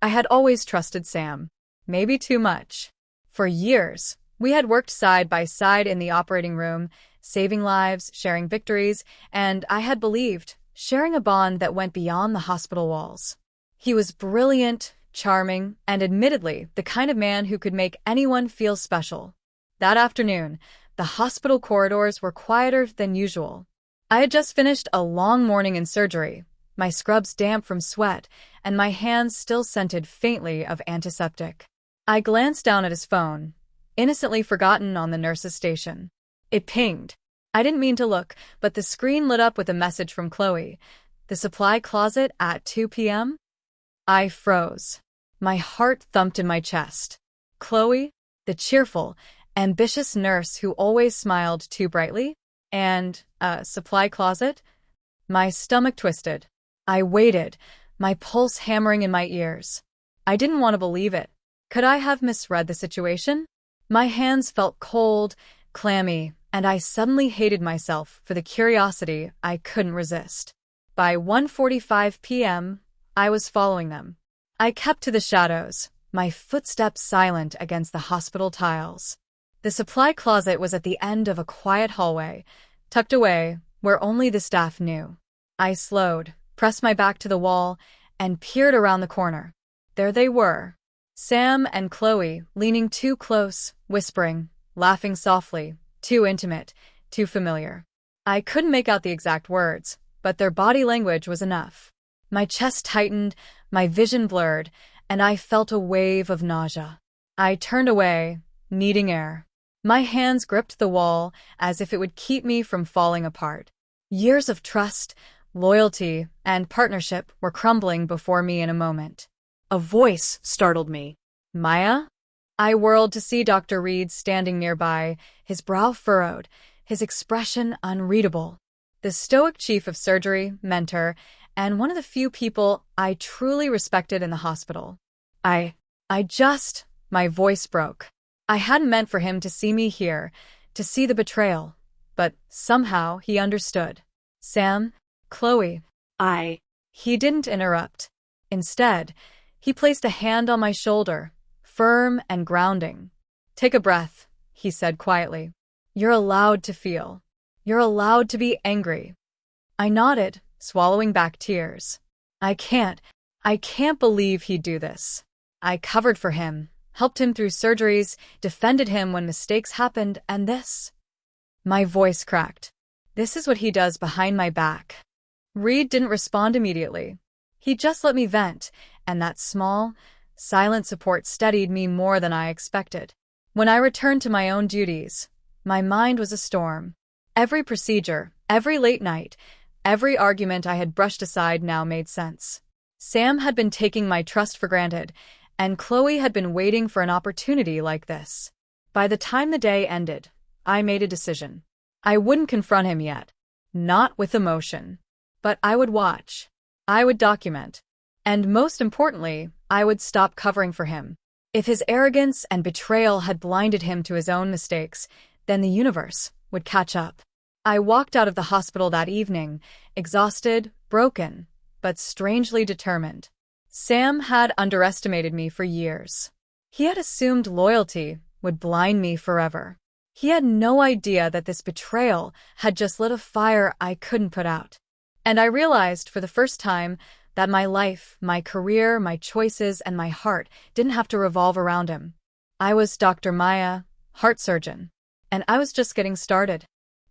I had always trusted Sam. Maybe too much. For years, we had worked side by side in the operating room, saving lives, sharing victories, and I had believed, sharing a bond that went beyond the hospital walls. He was brilliant, charming, and admittedly the kind of man who could make anyone feel special. That afternoon, the hospital corridors were quieter than usual. I had just finished a long morning in surgery, my scrubs damp from sweat, and my hands still scented faintly of antiseptic. I glanced down at his phone, innocently forgotten on the nurse's station. It pinged. I didn't mean to look, but the screen lit up with a message from Chloe. The supply closet at 2 p.m.? I froze. My heart thumped in my chest. Chloe, the cheerful, ambitious nurse who always smiled too brightly? And, supply closet? My stomach twisted. I waited, my pulse hammering in my ears. I didn't want to believe it. Could I have misread the situation? My hands felt cold, clammy, and I suddenly hated myself for the curiosity I couldn't resist. By 1:45 p.m., I was following them. I kept to the shadows, my footsteps silent against the hospital tiles. The supply closet was at the end of a quiet hallway, tucked away where only the staff knew. I slowed, pressed my back to the wall, and peered around the corner. There they were, Sam and Chloe, leaning too close, whispering, laughing softly, too intimate, too familiar. I couldn't make out the exact words, but their body language was enough. My chest tightened, my vision blurred, and I felt a wave of nausea. I turned away, needing air. My hands gripped the wall as if it would keep me from falling apart. Years of trust, loyalty, and partnership were crumbling before me in a moment. A voice startled me. Maya? I whirled to see Dr. Reid standing nearby, his brow furrowed, his expression unreadable. The stoic chief of surgery, mentor, and one of the few people I truly respected in the hospital. My voice broke. I hadn't meant for him to see me here, to see the betrayal, but somehow he understood. Sam, Chloe, He didn't interrupt. Instead, he placed a hand on my shoulder, firm and grounding. Take a breath, he said quietly. You're allowed to feel. You're allowed to be angry. I nodded, swallowing back tears. I can't believe he'd do this. I covered for him, helped him through surgeries, defended him when mistakes happened, and this. My voice cracked. This is what he does behind my back. Reid didn't respond immediately. He just let me vent, and that small, silent support steadied me more than I expected. When I returned to my own duties, my mind was a storm. Every procedure, every late night, every argument I had brushed aside now made sense. Sam had been taking my trust for granted, and Chloe had been waiting for an opportunity like this. By the time the day ended, I made a decision. I wouldn't confront him yet. Not with emotion. But I would watch. I would document. And most importantly, I would stop covering for him. If his arrogance and betrayal had blinded him to his own mistakes, then the universe would catch up. I walked out of the hospital that evening, exhausted, broken, but strangely determined. Sam had underestimated me for years. He had assumed loyalty would blind me forever. He had no idea that this betrayal had just lit a fire I couldn't put out. And I realized for the first time that my life, my career, my choices, and my heart didn't have to revolve around him. I was Dr. Maya, heart surgeon, and I was just getting started.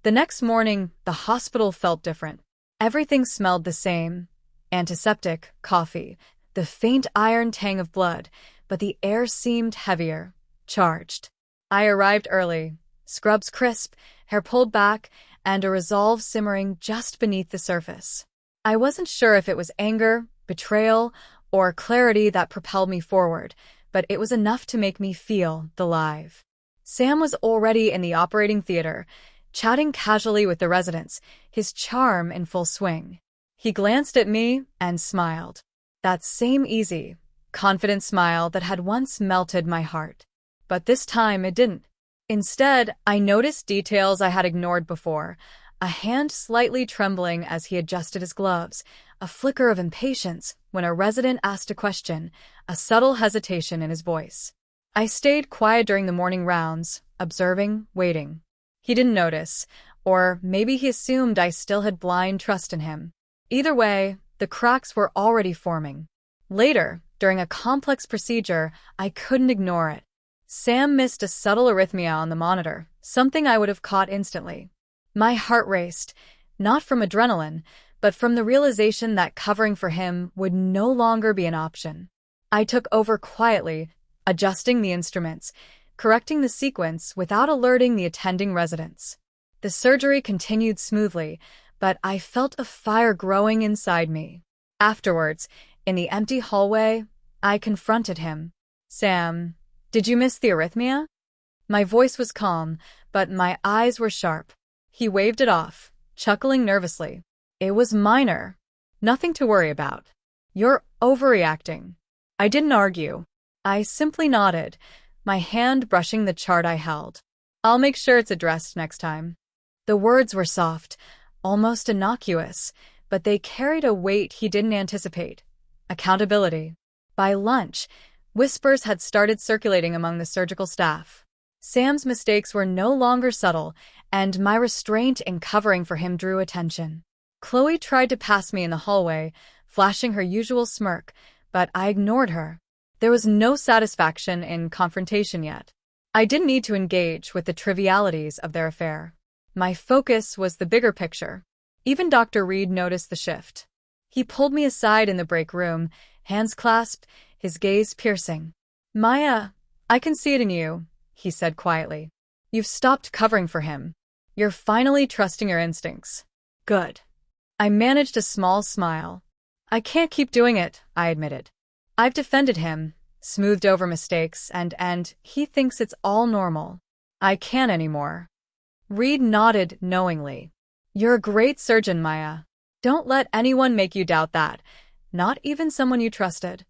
The next morning, the hospital felt different. Everything smelled the same. Antiseptic, coffee, the faint iron tang of blood, but the air seemed heavier, charged. I arrived early, scrubs crisp, hair pulled back, and a resolve simmering just beneath the surface. I wasn't sure if it was anger, betrayal, or clarity that propelled me forward, but it was enough to make me feel alive. Sam was already in the operating theater, chatting casually with the residents, his charm in full swing. He glanced at me and smiled. That same easy, confident smile that had once melted my heart. But this time it didn't. Instead, I noticed details I had ignored before. A hand slightly trembling as he adjusted his gloves, a flicker of impatience when a resident asked a question, a subtle hesitation in his voice. I stayed quiet during the morning rounds, observing, waiting. He didn't notice, or maybe he assumed I still had blind trust in him. Either way, the cracks were already forming. Later, during a complex procedure, I couldn't ignore it. Sam missed a subtle arrhythmia on the monitor, something I would have caught instantly. My heart raced, not from adrenaline, but from the realization that covering for him would no longer be an option. I took over quietly, adjusting the instruments, correcting the sequence without alerting the attending residents. The surgery continued smoothly, but I felt a fire growing inside me. Afterwards, in the empty hallway, I confronted him. "Sam, did you miss the arrhythmia?" My voice was calm, but my eyes were sharp. He waved it off, chuckling nervously. "It was minor. Nothing to worry about. You're overreacting." I didn't argue. I simply nodded, my hand brushing the chart I held. "I'll make sure it's addressed next time." The words were soft, almost innocuous, but they carried a weight he didn't anticipate. Accountability. By lunch, whispers had started circulating among the surgical staff. Sam's mistakes were no longer subtle, and my restraint in covering for him drew attention. Chloe tried to pass me in the hallway, flashing her usual smirk, but I ignored her. There was no satisfaction in confrontation yet. I didn't need to engage with the trivialities of their affair. My focus was the bigger picture. Even Dr. Reid noticed the shift. He pulled me aside in the break room, hands clasped, his gaze piercing. "Maya, I can see it in you," he said quietly. "You've stopped covering for him. You're finally trusting your instincts." "Good." I managed a small smile. "I can't keep doing it," I admitted. "I've defended him, smoothed over mistakes, and he thinks it's all normal. I can't anymore." Reid nodded knowingly. "You're a great surgeon, Maya. Don't let anyone make you doubt that, not even someone you trusted."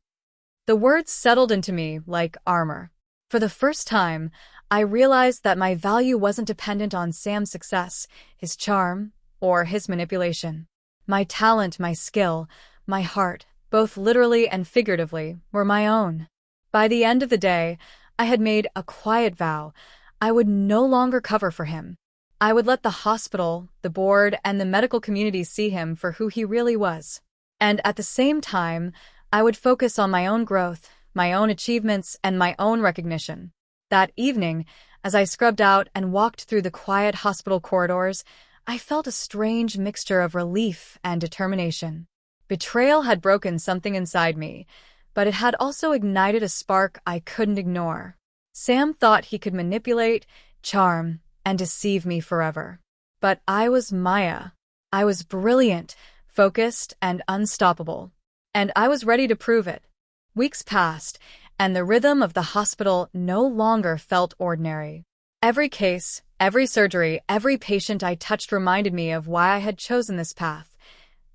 The words settled into me like armor. For the first time, I realized that my value wasn't dependent on Sam's success, his charm, or his manipulation. My talent, my skill, my heart, both literally and figuratively, were my own. By the end of the day, I had made a quiet vow. I would no longer cover for him. I would let the hospital, the board, and the medical community see him for who he really was. And at the same time, I would focus on my own growth, my own achievements, and my own recognition. That evening, as I scrubbed out and walked through the quiet hospital corridors, I felt a strange mixture of relief and determination. Betrayal had broken something inside me, but it had also ignited a spark I couldn't ignore. Sam thought he could manipulate, charm, and deceive me forever. But I was Maya. I was brilliant, focused, and unstoppable. And I was ready to prove it. Weeks passed, and the rhythm of the hospital no longer felt ordinary. Every case, every surgery, every patient I touched reminded me of why I had chosen this path.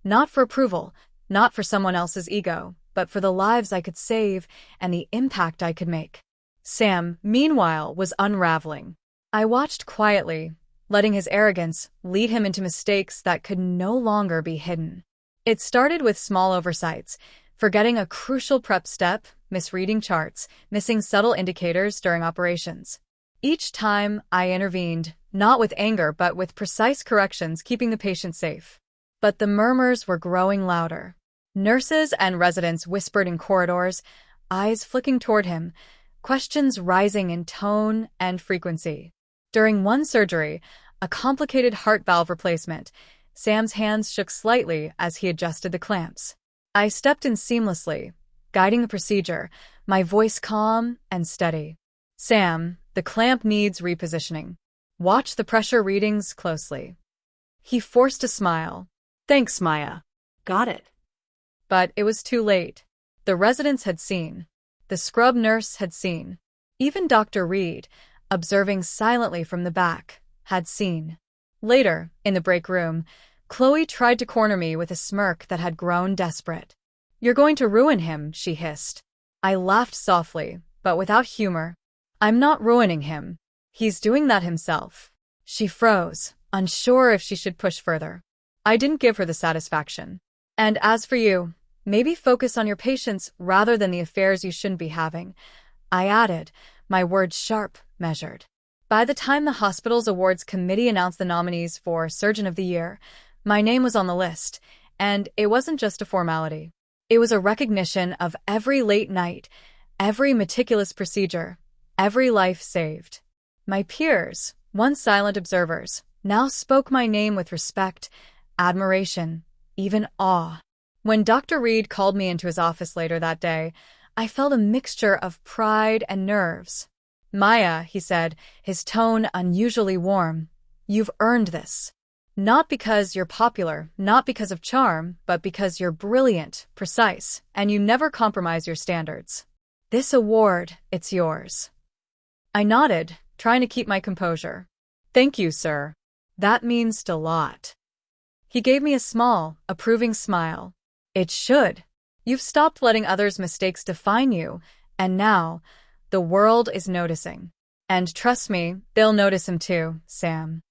Not for approval, not for someone else's ego, but for the lives I could save and the impact I could make. Sam, meanwhile, was unraveling. I watched quietly, letting his arrogance lead him into mistakes that could no longer be hidden. It started with small oversights, forgetting a crucial prep step, misreading charts, missing subtle indicators during operations. Each time I intervened, not with anger but with precise corrections, keeping the patient safe. But the murmurs were growing louder. Nurses and residents whispered in corridors, eyes flicking toward him, questions rising in tone and frequency. During one surgery, a complicated heart valve replacement, Sam's hands shook slightly as he adjusted the clamps. I stepped in seamlessly, guiding the procedure, my voice calm and steady. "Sam, the clamp needs repositioning. Watch the pressure readings closely." He forced a smile. "Thanks, Maya. Got it." But it was too late. The residents had seen. The scrub nurse had seen. Even Dr. Reid, observing silently from the back, had seen. Later, in the break room, Chloe tried to corner me with a smirk that had grown desperate. "You're going to ruin him," she hissed. I laughed softly, but without humor. "I'm not ruining him. He's doing that himself." She froze, unsure if she should push further. I didn't give her the satisfaction. "And as for you, Maybe focus on your patients rather than the affairs you shouldn't be having. I added, my words sharp, measured. By the time the hospital's awards committee announced the nominees for Surgeon of the Year, my name was on the list, and it wasn't just a formality. It was a recognition of every late night, every meticulous procedure, every life saved. My peers, once silent observers, now spoke my name with respect, admiration, even awe. When Dr. Reid called me into his office later that day, I felt a mixture of pride and nerves. Maya, he said, his tone unusually warm, you've earned this. Not because you're popular, not because of charm, but because you're brilliant, precise, and you never compromise your standards. This award, it's yours. I nodded, trying to keep my composure. Thank you, sir. That means a lot. He gave me a small, approving smile. It should. You've stopped letting others' mistakes define you, and now, the world is noticing. And trust me, they'll notice him too, Sam.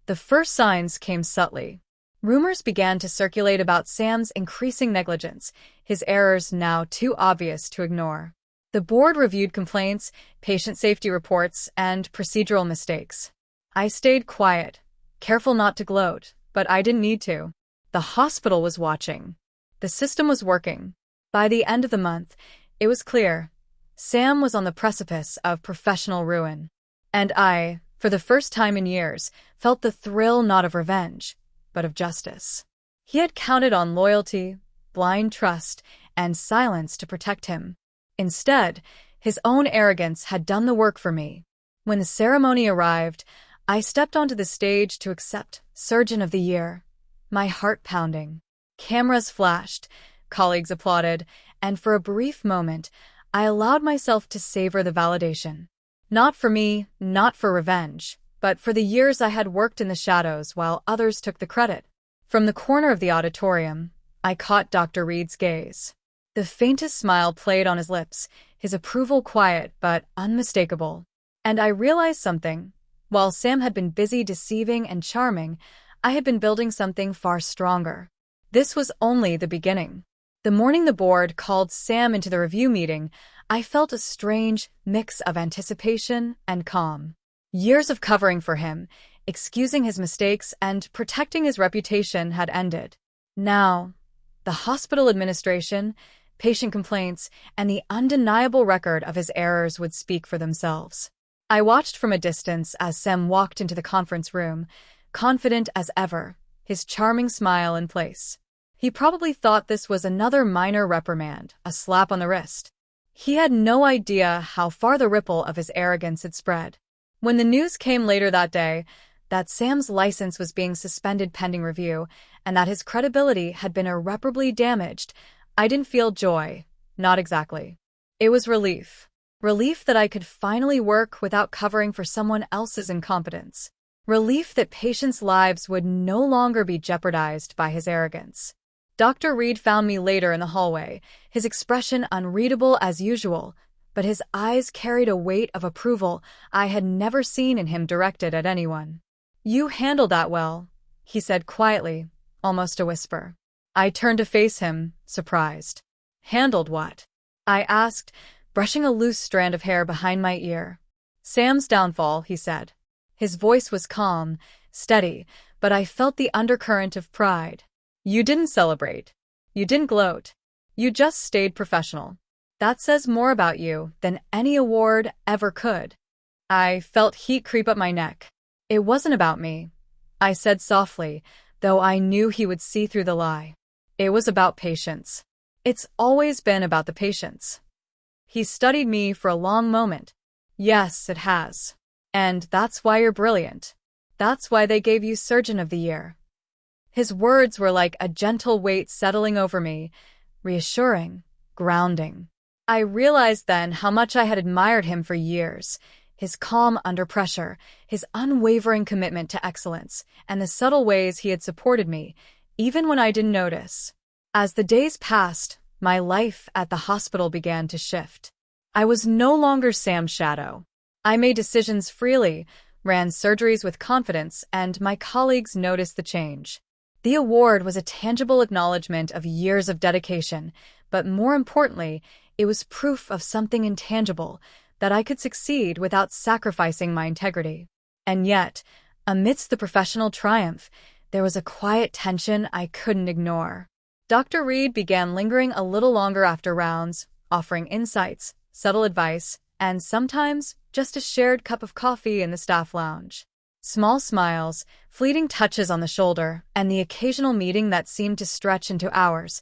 The first signs came subtly. Rumors began to circulate about Sam's increasing negligence, his errors now too obvious to ignore. The board reviewed complaints, patient safety reports, and procedural mistakes. I stayed quiet, careful not to gloat, but I didn't need to. The hospital was watching. The system was working. By the end of the month, it was clear. Sam was on the precipice of professional ruin. And I, for the first time in years, felt the thrill not of revenge, but of justice. He had counted on loyalty, blind trust, and silence to protect him. Instead, his own arrogance had done the work for me. When the ceremony arrived, I stepped onto the stage to accept Surgeon of the Year, my heart pounding. Cameras flashed, colleagues applauded, and for a brief moment, I allowed myself to savor the validation. Not for me, not for revenge, but for the years I had worked in the shadows while others took the credit. From the corner of the auditorium, I caught Dr. Reid's gaze. The faintest smile played on his lips, his approval quiet but unmistakable. And I realized something. While Sam had been busy deceiving and charming, I had been building something far stronger. This was only the beginning. The morning the board called Sam into the review meeting, I felt a strange mix of anticipation and calm. Years of covering for him, excusing his mistakes, and protecting his reputation had ended. Now, the hospital administration, patient complaints, and the undeniable record of his errors would speak for themselves. I watched from a distance as Sam walked into the conference room, confident as ever, his charming smile in place. He probably thought this was another minor reprimand, a slap on the wrist. He had no idea how far the ripple of his arrogance had spread. When the news came later that day, that Sam's license was being suspended pending review, and that his credibility had been irreparably damaged, I didn't feel joy. Not exactly. It was relief. Relief that I could finally work without covering for someone else's incompetence. Relief that patients' lives would no longer be jeopardized by his arrogance. Dr. Reid found me later in the hallway, his expression unreadable as usual, but his eyes carried a weight of approval I had never seen in him directed at anyone. "You handled that well," he said quietly, almost a whisper. I turned to face him, surprised. "Handled what?" I asked, brushing a loose strand of hair behind my ear. "Sam's downfall," he said. His voice was calm, steady, but I felt the undercurrent of pride. "You didn't celebrate. You didn't gloat. You just stayed professional. That says more about you than any award ever could." I felt heat creep up my neck. "It wasn't about me," I said softly, though I knew he would see through the lie. "It was about patients. It's always been about the patients." He studied me for a long moment. "Yes, it has. And that's why you're brilliant. That's why they gave you Surgeon of the Year." His words were like a gentle weight settling over me, reassuring, grounding. I realized then how much I had admired him for years. His calm under pressure, his unwavering commitment to excellence, and the subtle ways he had supported me, even when I didn't notice. As the days passed, my life at the hospital began to shift. I was no longer Sam's shadow. I made decisions freely, ran surgeries with confidence, and my colleagues noticed the change. The award was a tangible acknowledgement of years of dedication, but more importantly, it was proof of something intangible, that I could succeed without sacrificing my integrity. And yet, amidst the professional triumph, there was a quiet tension I couldn't ignore. Dr. Reid began lingering a little longer after rounds, offering insights, subtle advice, and sometimes just a shared cup of coffee in the staff lounge. Small smiles, fleeting touches on the shoulder, and the occasional meeting that seemed to stretch into hours,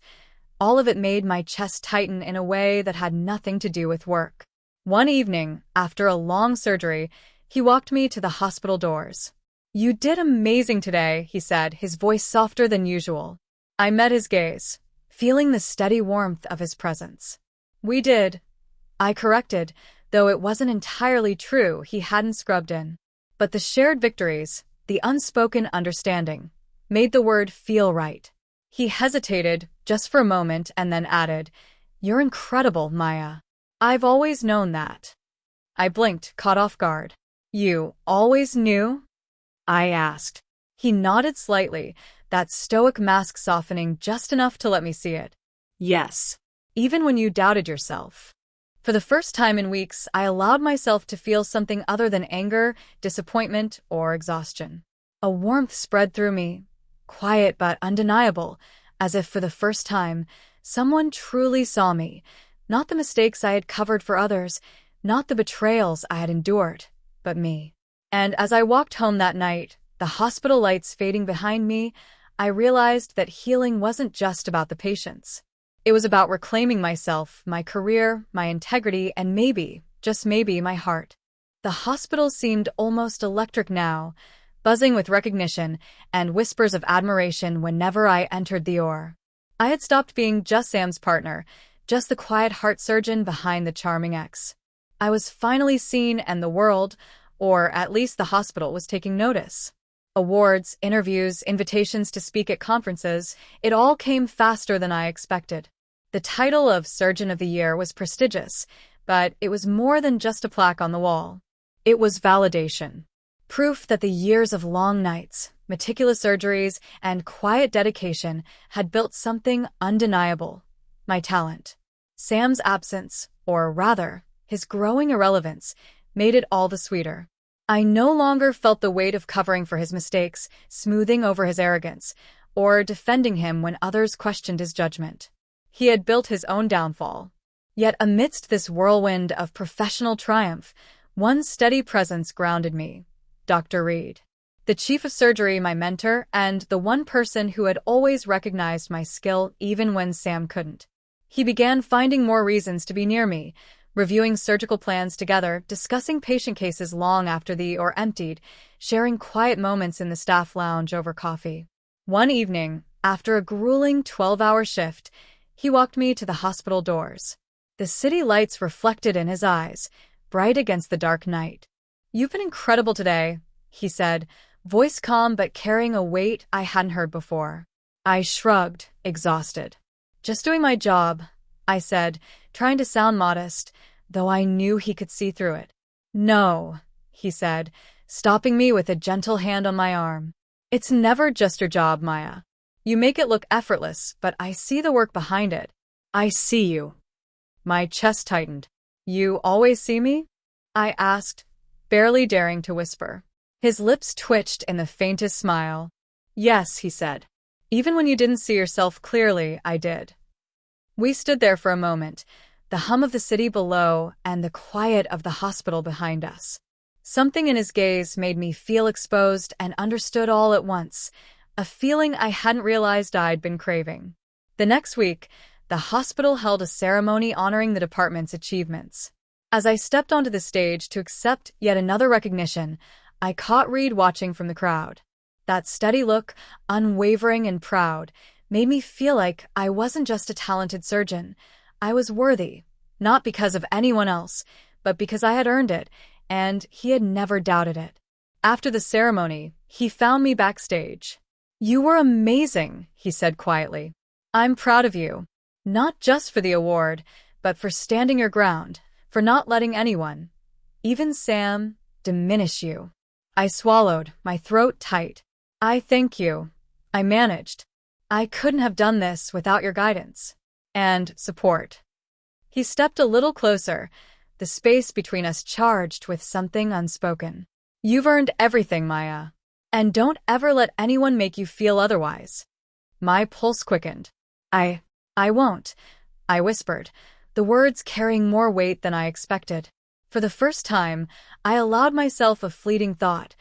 all of it made my chest tighten in a way that had nothing to do with work. One evening, after a long surgery, he walked me to the hospital doors. "You did amazing today," he said, his voice softer than usual. I met his gaze, feeling the steady warmth of his presence. "We did," I corrected, though it wasn't entirely true. He hadn't scrubbed in. But the shared victories, the unspoken understanding, made the word feel right. He hesitated just for a moment and then added, "You're incredible, Maya." "I've always known that." I blinked, caught off guard. "You always knew?" I asked. He nodded slightly, that stoic mask softening just enough to let me see it. "Yes. Even when you doubted yourself." For the first time in weeks, I allowed myself to feel something other than anger, disappointment, or exhaustion. A warmth spread through me, quiet but undeniable, as if for the first time, someone truly saw me, not the mistakes I had covered for others, not the betrayals I had endured, but me. And as I walked home that night, the hospital lights fading behind me, I realized that healing wasn't just about the patients. It was about reclaiming myself, my career, my integrity, and maybe, just maybe, my heart. The hospital seemed almost electric now, buzzing with recognition and whispers of admiration whenever I entered the OR. I had stopped being just Sam's partner, just the quiet heart surgeon behind the charming ex. I was finally seen, and the world, or at least the hospital, was taking notice. Awards, interviews, invitations to speak at conferences, it all came faster than I expected. The title of Surgeon of the Year was prestigious, but it was more than just a plaque on the wall. It was validation. Proof that the years of long nights, meticulous surgeries, and quiet dedication had built something undeniable: my talent. Sam's absence, or rather, his growing irrelevance, made it all the sweeter. I no longer felt the weight of covering for his mistakes, smoothing over his arrogance, or defending him when others questioned his judgment. He had built his own downfall. Yet amidst this whirlwind of professional triumph, one steady presence grounded me: Dr. Reid. The chief of surgery, my mentor, and the one person who had always recognized my skill even when Sam couldn't. He began finding more reasons to be near me, reviewing surgical plans together, discussing patient cases long after the OR emptied, sharing quiet moments in the staff lounge over coffee. One evening, after a grueling 12-hour shift, he walked me to the hospital doors. The city lights reflected in his eyes, bright against the dark night. "You've been incredible today," he said, voice calm but carrying a weight I hadn't heard before. I shrugged, exhausted. "Just doing my job," I said, trying to sound modest, though I knew he could see through it. "No," he said, stopping me with a gentle hand on my arm. "It's never just your job, Maya. You make it look effortless, but I see the work behind it." "I see you." My chest tightened. "You always see me?" I asked, barely daring to whisper. His lips twitched in the faintest smile. "Yes," he said. "Even when you didn't see yourself clearly, I did." We stood there for a moment, the hum of the city below and the quiet of the hospital behind us. Something in his gaze made me feel exposed and understood all at once, a feeling I hadn't realized I'd been craving. The next week, the hospital held a ceremony honoring the department's achievements. As I stepped onto the stage to accept yet another recognition, I caught Reid watching from the crowd. That steady look, unwavering and proud, made me feel like I wasn't just a talented surgeon. I was worthy, not because of anyone else, but because I had earned it, and he had never doubted it. After the ceremony, he found me backstage. "You were amazing," he said quietly. "I'm proud of you, not just for the award, but for standing your ground, for not letting anyone, even Sam, diminish you." I swallowed, my throat tight. "I thank you," I managed. I couldn't have done this without your guidance and support. He stepped a little closer, the space between us charged with something unspoken. You've earned everything, Maya. And don't ever let anyone make you feel otherwise. My pulse quickened. I won't, I whispered, the words carrying more weight than I expected. For the first time, I allowed myself a fleeting thought.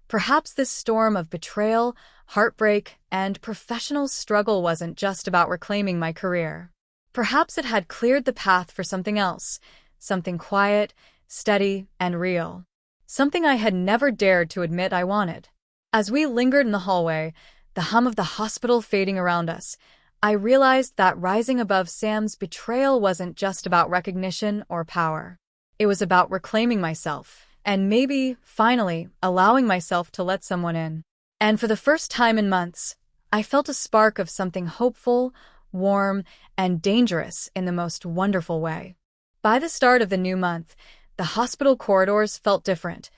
Perhaps this storm of betrayal, heartbreak, and professional struggle wasn't just about reclaiming my career. Perhaps it had cleared the path for something else, something quiet, steady, and real. Something I had never dared to admit I wanted. As we lingered in the hallway, the hum of the hospital fading around us, I realized that rising above Sam's betrayal wasn't just about recognition or power. It was about reclaiming myself, and maybe, finally, allowing myself to let someone in. And for the first time in months, I felt a spark of something hopeful, warm, and dangerous in the most wonderful way. By the start of the new month, the hospital corridors felt different,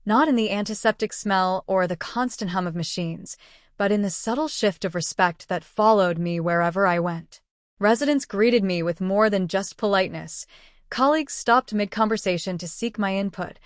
not in the antiseptic smell or the constant hum of machines, but in the subtle shift of respect that followed me wherever I went. Residents greeted me with more than just politeness. Colleagues stopped mid-conversation to seek my input.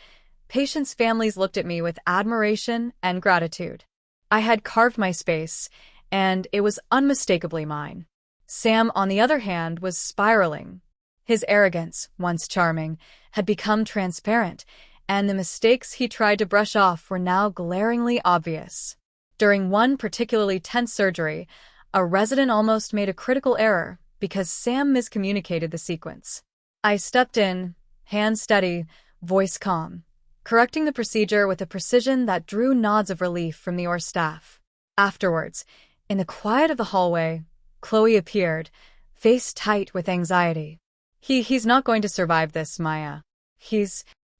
Patients' families looked at me with admiration and gratitude. I had carved my space, and it was unmistakably mine. Sam, on the other hand, was spiraling. His arrogance, once charming, had become transparent, and the mistakes he tried to brush off were now glaringly obvious. During one particularly tense surgery, a resident almost made a critical error because Sam miscommunicated the sequence. I stepped in, hand steady, voice calm, correcting the procedure with a precision that drew nods of relief from the OR staff. Afterwards, in the quiet of the hallway, Chloe appeared, face tight with anxiety. He's not going to survive this, Maya.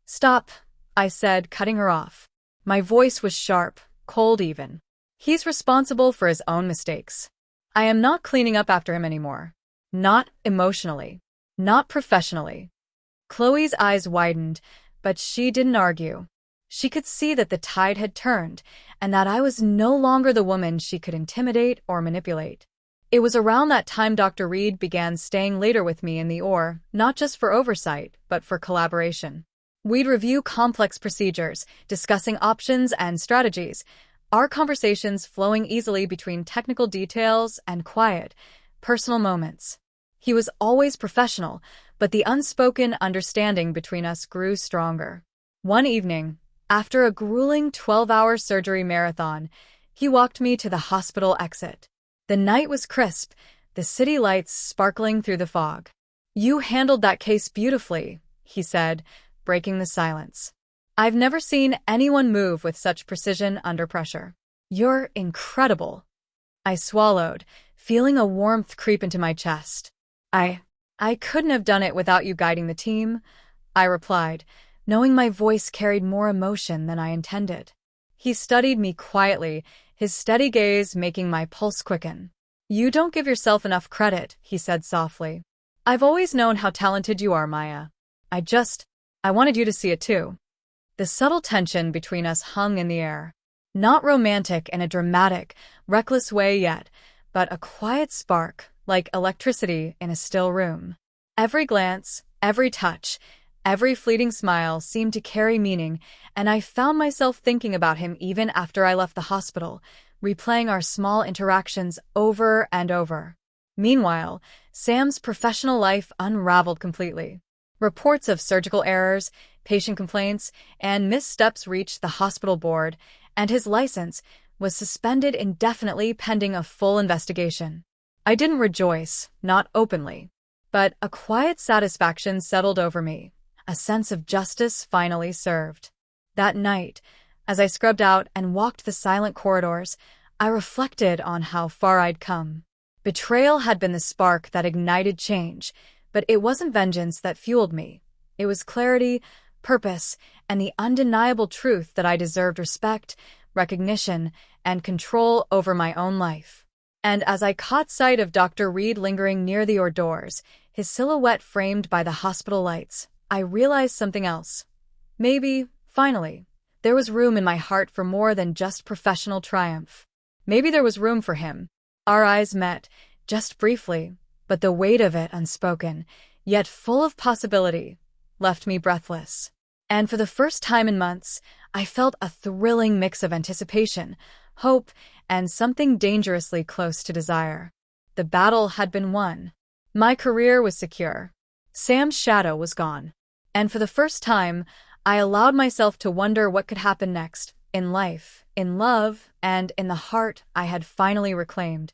Stop, I said, cutting her off. My voice was sharp, cold even. He's responsible for his own mistakes. I am not cleaning up after him anymore. Not emotionally. Not professionally. Chloe's eyes widened, but she didn't argue. She could see that the tide had turned, and that I was no longer the woman she could intimidate or manipulate. It was around that time Dr. Reid began staying later with me in the OR, not just for oversight, but for collaboration. We'd review complex procedures, discussing options and strategies, our conversations flowing easily between technical details and quiet, personal moments. He was always professional, but the unspoken understanding between us grew stronger. One evening, after a grueling 12-hour surgery marathon, he walked me to the hospital exit. The night was crisp, the city lights sparkling through the fog. You handled that case beautifully, he said, breaking the silence. I've never seen anyone move with such precision under pressure. You're incredible. I swallowed, feeling a warmth creep into my chest. I couldn't have done it without you guiding the team, I replied, knowing my voice carried more emotion than I intended. He studied me quietly, his steady gaze making my pulse quicken. You don't give yourself enough credit, he said softly. I've always known how talented you are, Maya. I wanted you to see it too. The subtle tension between us hung in the air. Not romantic in a dramatic, reckless way yet, but a quiet spark, like electricity in a still room. Every glance, every touch, every fleeting smile seemed to carry meaning, and I found myself thinking about him even after I left the hospital, replaying our small interactions over and over. Meanwhile, Sam's professional life unraveled completely. Reports of surgical errors, patient complaints, and missteps reached the hospital board, and his license was suspended indefinitely pending a full investigation. I didn't rejoice, not openly, but a quiet satisfaction settled over me, a sense of justice finally served. That night, as I scrubbed out and walked the silent corridors, I reflected on how far I'd come. Betrayal had been the spark that ignited change, but it wasn't vengeance that fueled me. It was clarity, purpose, and the undeniable truth that I deserved respect, recognition, and control over my own life. And as I caught sight of Dr. Reid lingering near the OR doors, his silhouette framed by the hospital lights, I realized something else. Maybe, finally, there was room in my heart for more than just professional triumph. Maybe there was room for him. Our eyes met, just briefly, but the weight of it, unspoken, yet full of possibility, left me breathless. And for the first time in months, I felt a thrilling mix of anticipation, hope, and something dangerously close to desire. The battle had been won. My career was secure. Sam's shadow was gone. And for the first time, I allowed myself to wonder what could happen next, in life, in love, and in the heart I had finally reclaimed.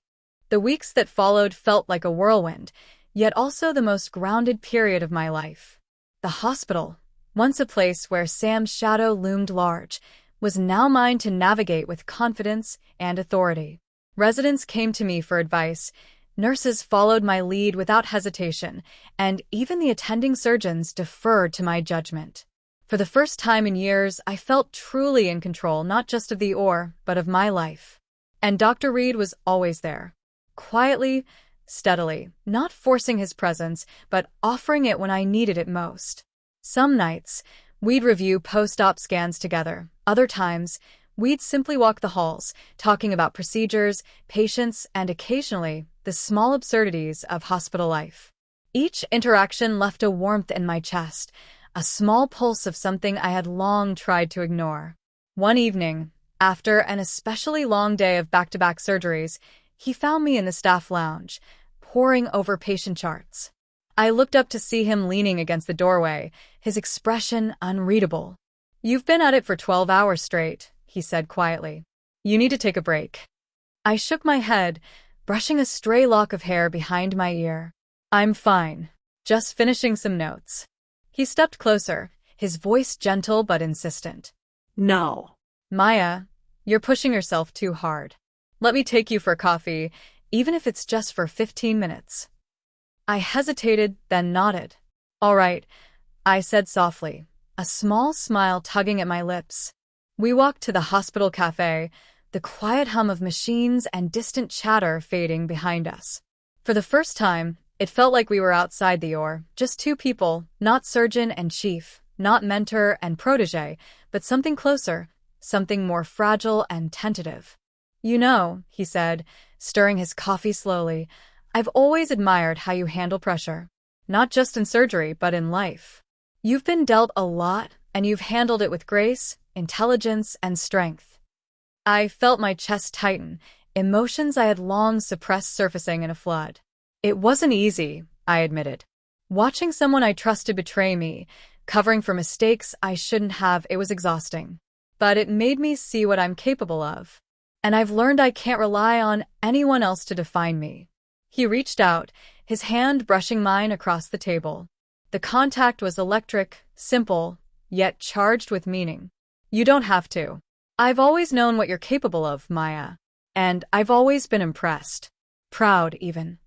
The weeks that followed felt like a whirlwind, yet also the most grounded period of my life. The hospital, once a place where Sam's shadow loomed large, was now mine to navigate with confidence and authority. Residents came to me for advice, nurses followed my lead without hesitation, and even the attending surgeons deferred to my judgment. For the first time in years, I felt truly in control, not just of the OR, but of my life. And Dr. Reid was always there. Quietly, steadily, not forcing his presence, but offering it when I needed it most. Some nights, we'd review post-op scans together. Other times, we'd simply walk the halls, talking about procedures, patients, and occasionally, the small absurdities of hospital life. Each interaction left a warmth in my chest, a small pulse of something I had long tried to ignore. One evening, after an especially long day of back-to-back surgeries, he found me in the staff lounge, poring over patient charts. I looked up to see him leaning against the doorway, his expression unreadable. "You've been at it for 12 hours straight," he said quietly. "You need to take a break." I shook my head, brushing a stray lock of hair behind my ear. "I'm fine. Just finishing some notes." He stepped closer, his voice gentle but insistent. "No. "Maya, you're pushing yourself too hard. Let me take you for coffee, even if it's just for 15 minutes. I hesitated, then nodded. "All right," I said softly, a small smile tugging at my lips. We walked to the hospital cafe, the quiet hum of machines and distant chatter fading behind us. For the first time, it felt like we were outside the OR, just two people, not surgeon and chief, not mentor and protege, but something closer, something more fragile and tentative. "You know," he said, stirring his coffee slowly, "I've always admired how you handle pressure. Not just in surgery, but in life. You've been dealt a lot, and you've handled it with grace, intelligence, and strength." I felt my chest tighten, emotions I had long suppressed surfacing in a flood. It wasn't easy, I admitted. Watching someone I trusted betray me, covering for mistakes I shouldn't have, it was exhausting. But it made me see what I'm capable of. And I've learned I can't rely on anyone else to define me. He reached out, his hand brushing mine across the table. The contact was electric, simple, yet charged with meaning. "You don't have to. I've always known what you're capable of, Maya. And I've always been impressed. Proud, even."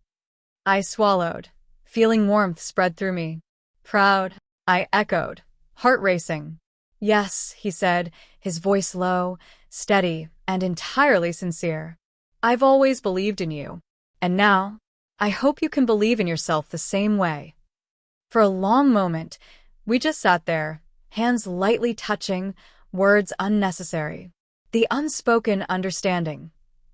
I swallowed, feeling warmth spread through me. "Proud," I echoed, heart racing. "Yes," he said, his voice low, steady, and entirely sincere. "I've always believed in you. And now, I hope you can believe in yourself the same way." For a long moment, we just sat there, hands lightly touching, words unnecessary. The unspoken understanding,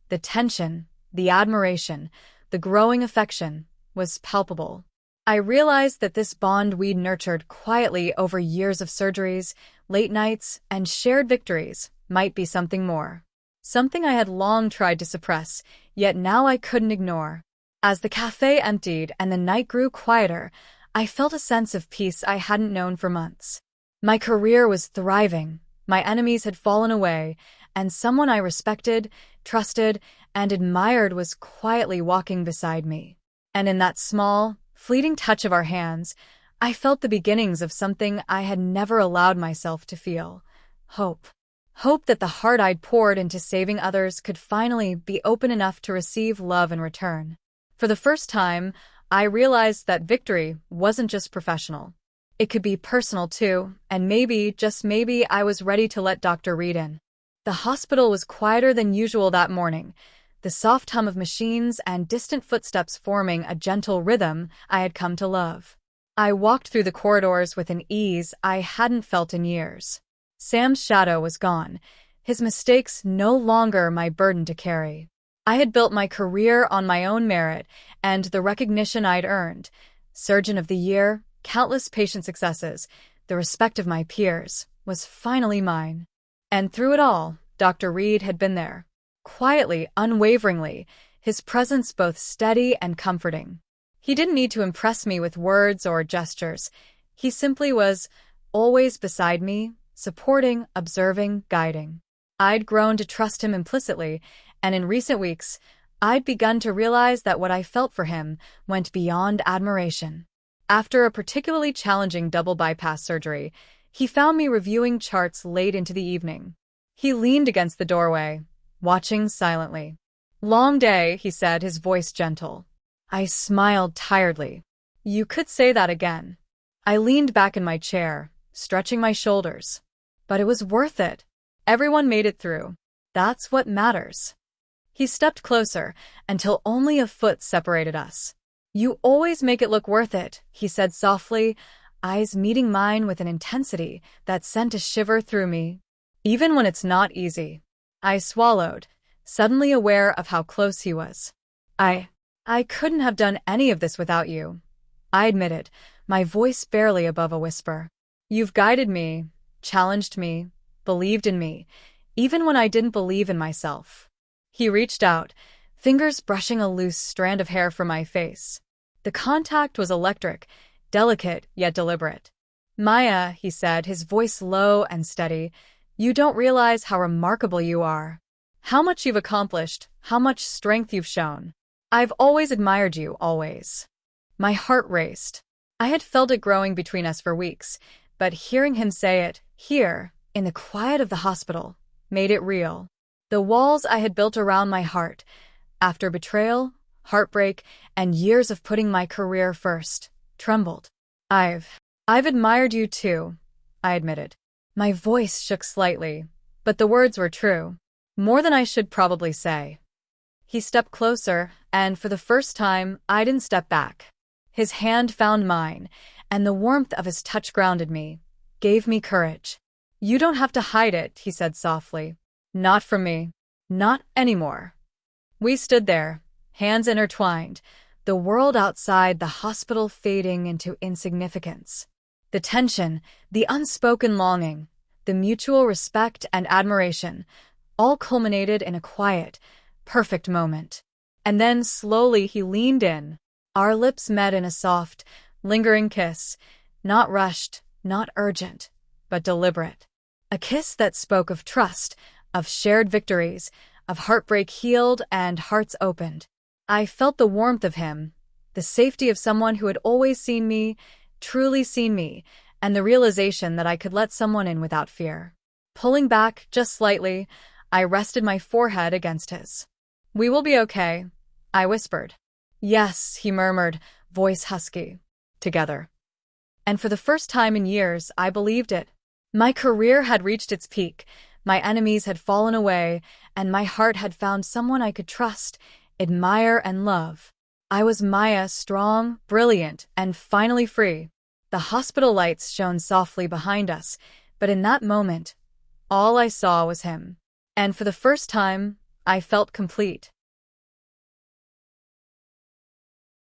the tension, the admiration, the growing affection was palpable. I realized that this bond we'd nurtured quietly over years of surgeries, late nights, and shared victories might be something more. Something I had long tried to suppress, yet now I couldn't ignore. As the cafe emptied and the night grew quieter, I felt a sense of peace I hadn't known for months. My career was thriving, my enemies had fallen away, and someone I respected, trusted, and admired was quietly walking beside me. And in that small, fleeting touch of our hands, I felt the beginnings of something I had never allowed myself to feel. Hope. Hope that the heart I'd poured into saving others could finally be open enough to receive love in return. For the first time, I realized that victory wasn't just professional. It could be personal too, and maybe, just maybe, I was ready to let Dr. Reid in. The hospital was quieter than usual that morning, the soft hum of machines and distant footsteps forming a gentle rhythm I had come to love. I walked through the corridors with an ease I hadn't felt in years. Sam's shadow was gone, his mistakes no longer my burden to carry. I had built my career on my own merit and the recognition I'd earned. Surgeon of the Year, countless patient successes, the respect of my peers, was finally mine. And through it all, Dr. Reid had been there. Quietly, unwaveringly, his presence both steady and comforting. He didn't need to impress me with words or gestures. He simply was always beside me, supporting, observing, guiding. I'd grown to trust him implicitly, and in recent weeks, I'd begun to realize that what I felt for him went beyond admiration. After a particularly challenging double bypass surgery, he found me reviewing charts late into the evening. He leaned against the doorway, watching silently. "Long day," he said, his voice gentle. I smiled tiredly. "You could say that again." I leaned back in my chair, stretching my shoulders. But it was worth it. Everyone made it through. That's what matters. He stepped closer until only a foot separated us. "You always make it look worth it," he said softly, eyes meeting mine with an intensity that sent a shiver through me. "Even when it's not easy." I swallowed, suddenly aware of how close he was. I couldn't have done any of this without you," I admitted, my voice barely above a whisper. "You've guided me, challenged me, believed in me, even when I didn't believe in myself." He reached out, fingers brushing a loose strand of hair from my face. The contact was electric, delicate yet deliberate. "Maya," he said, his voice low and steady, "you don't realize how remarkable you are. How much you've accomplished, how much strength you've shown. I've always admired you, always." My heart raced. I had felt it growing between us for weeks, but hearing him say it, here, in the quiet of the hospital, made it real. The walls I had built around my heart, after betrayal, heartbreak, and years of putting my career first, trembled. I've admired you too," I admitted. My voice shook slightly, but the words were true. More than I should probably say. He stepped closer, and for the first time, I didn't step back. His hand found mine, and the warmth of his touch grounded me, gave me courage. "You don't have to hide it," he said softly. "Not from me. Not anymore." We stood there, hands intertwined, the world outside the hospital fading into insignificance. The tension, the unspoken longing, the mutual respect and admiration, all culminated in a quiet, perfect moment. And then slowly he leaned in. Our lips met in a soft, lingering kiss, not rushed, not urgent, but deliberate. A kiss that spoke of trust, of shared victories, of heartbreak healed and hearts opened. I felt the warmth of him, the safety of someone who had always seen me, truly seen me, and the realization that I could let someone in without fear. Pulling back just slightly, I rested my forehead against his. "We will be okay," I whispered. "Yes," he murmured, voice husky. "Together." And for the first time in years, I believed it. My career had reached its peak, my enemies had fallen away, and my heart had found someone I could trust, admire, and love. I was Maya, strong, brilliant, and finally free. The hospital lights shone softly behind us, but in that moment, all I saw was him. And for the first time, I felt complete.